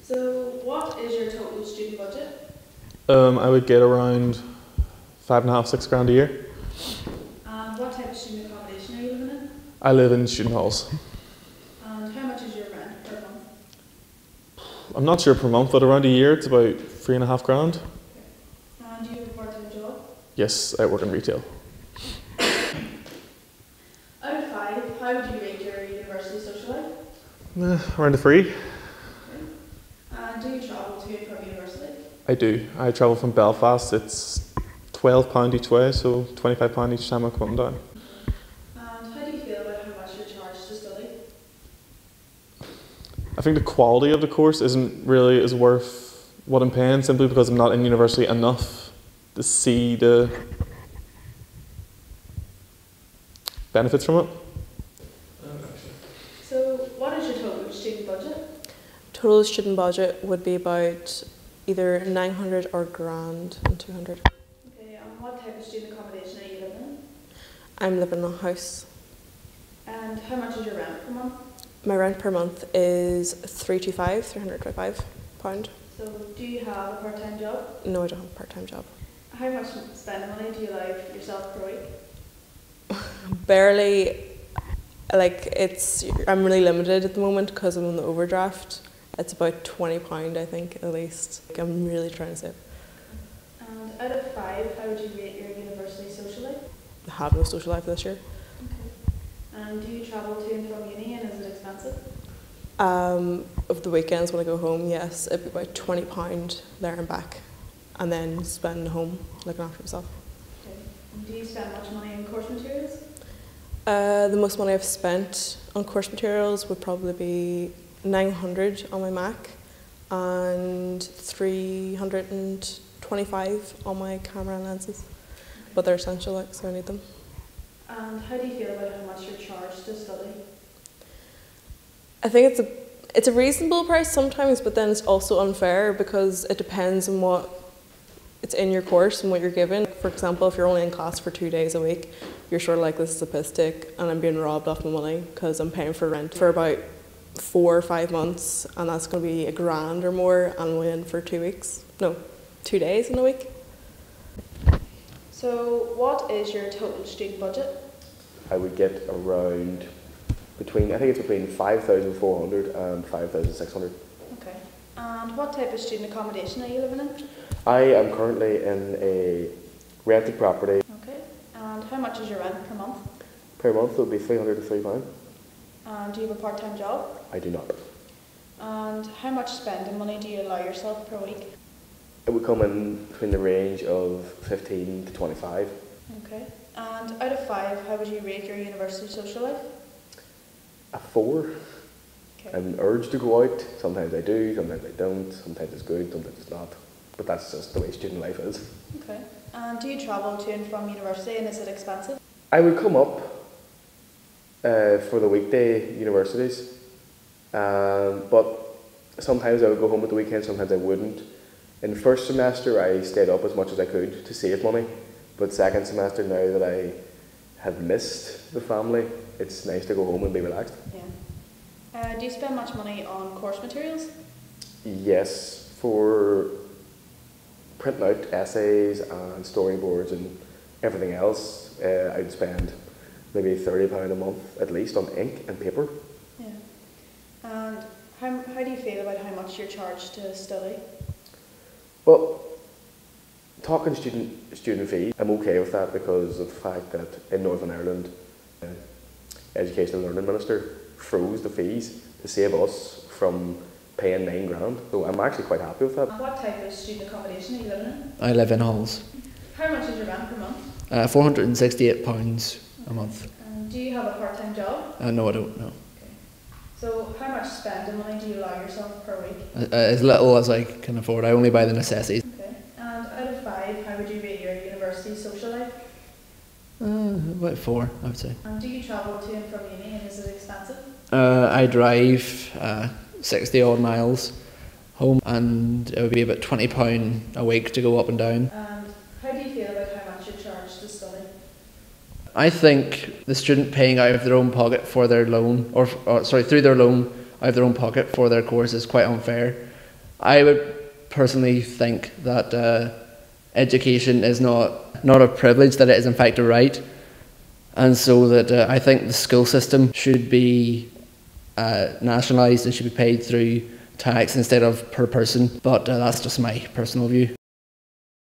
So what is your total student budget? I would get around 5.5, 6 grand a year. And what type of student accommodation are you living in? I live in student halls. And how much is your rent per month? I'm not sure per month, but around a year it's about 3.5 grand. And do you have a part-time job? Yes, I work in retail. Out of 5, how would you rate your university social life? Around a 3. And do you travel to and from university? I do. I travel from Belfast. It's £12 each way, so £25 each time I come up and down. And how do you feel about how much you're charged to study? I think the quality of the course isn't really as worth what I'm paying, simply because I'm not in university enough to see the benefits from it. So what is your total student budget? Total student budget would be about either 900 or grand and 200. Okay, and what type of student accommodation are you living in? I'm living in a house. And how much is your rent per month? My rent per month is £325 £325. So do you have a part-time job? No, I don't have a part-time job. How much spending money do you allow yourself per week? Barely, I'm really limited at the moment because I'm on the overdraft. It's about £20 I think at least. I'm really trying to save. And out of 5, how would you rate your university social life? I have no social life this year. Okay. And do you travel to and from uni, and is it expensive? Of the weekends when I go home, yes, it'd be about £20 there and back, and then spend home looking after myself. Okay. And do you spend much money on course materials? The most money I've spent on course materials would probably be 900 on my Mac and 325 on my camera and lenses, but they're essential, so I need them. And how do you feel about how much you're charged to study? I think it's a reasonable price sometimes, but then it's also unfair because it depends on what it's in your course and what you're given. For example, if you're only in class for 2 days a week, you're sort of like, this is a piss take and I'm being robbed off my money because I'm paying for rent for about 4 or 5 months, and that's going to be £1,000 or more, and I'm in for 2 weeks. No, 2 days in a week. So what is your total student budget? I would get around I think it's between 5,400 and 5,600. Okay. And what type of student accommodation are you living in? I am currently in a rented property. Okay. And how much is your rent per month? Per month it would be £303. And do you have a part-time job? I do not. And how much spending money do you allow yourself per week? It would come in between the range of 15 to 25. Okay. And out of 5, how would you rate your university social life? A 4. Okay. I'm urged to go out. Sometimes I do, sometimes I don't. Sometimes it's good, sometimes it's not. But that's just the way student life is. Okay. And do you travel to and from university, and is it expensive? I would come up for the weekday universities, but sometimes I would go home at the weekend, sometimes I wouldn't. In first semester I stayed up as much as I could to save money, but second semester, now that I have missed the family, it's nice to go home and be relaxed. Yeah. Do you spend much money on course materials? Yes, for printing out essays and storyboards and everything else, I'd spend maybe £30 a month at least on ink and paper. Yeah. And how do you feel about how much you're charged to study? Well, talking student fees, I'm okay with that because of the fact that in Northern Ireland, Education and Learning Minister froze the fees to save us from paying £9 grand. So I'm actually quite happy with that. What type of student accommodation are you living in? I live in halls. How much is your rent per month? £468 a month. Do you have a part-time job? No, I don't, no. Okay. So how much spending money do you allow yourself per week? As little as I can afford. I only buy the necessities. Okay. And out of 5, how would you rate your university social life? About 4, I would say. And do you travel to and from uni, and is it expensive? I drive 60 odd miles home, and it would be about £20 a week to go up and down. And how do you feel about how much you're charged to study? I think the student paying out of their own pocket for their loan, through their loan out of their own pocket for their course is quite unfair. I would personally think that education is not a privilege, that it is in fact a right, and so that I think the school system should be nationalised and should be paid through tax instead of per person, but that's just my personal view.